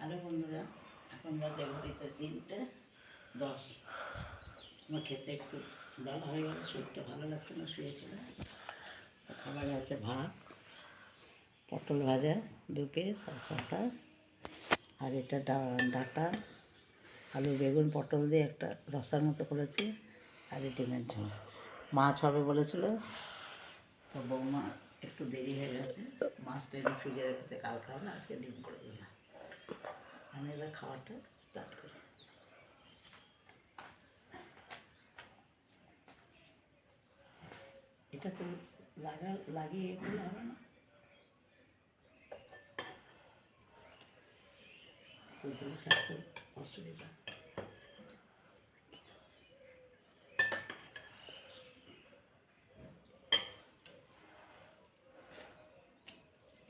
Hello বন্ধুরা, এখন বাজে ঘড়িতে 3:10। আমার খেতে একটু বেলা হয়ে গেল, শরীরটা ভালো লাগছে না, শুয়েছিলাম। খাবার আছে ভাত, পটল ভাজা 2 পিস আর শশা, আর এটা ডাঁটা আলু বেগুন পটল দিয়ে একটা রসার মতো করেছি, আর ডিমের ঝোল। মাছ হবে বলেছিল, তো বৌমা একটু দেরি হয়ে গেছে, মাছটা এনে ফ্রিজে রেখেছে, কালকে হবে, আজকে ডিম করে দিলাম। আমি এবার খাওয়াটা স্টার্ট করি। এটা তো লাগিয়ে করলে হবে না, তুলতুলে থাকতে অসুবিধা।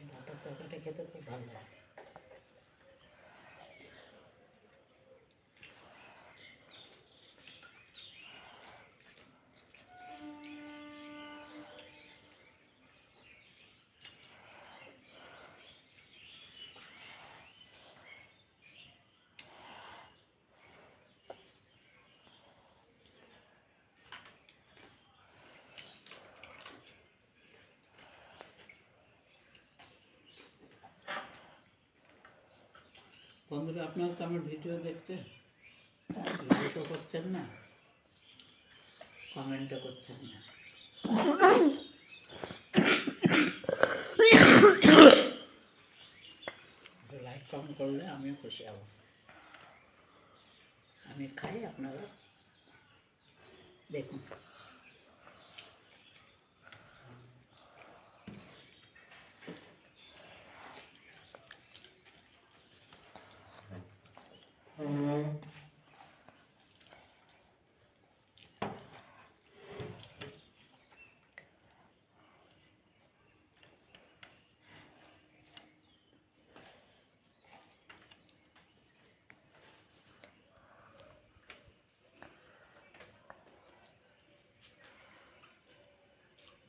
ডাঁটার তরকারিটা খেতে খুব ভালো লাগে। বন্ধুরা, আপনারা তো আমার ভিডিও দেখছেন, লাইকও করছেন না, কমেন্টও করছেন না। লাইক কমেন্ট করলে আমিও খুশি হব। আমি খাই, আপনারা দেখুন।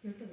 এটা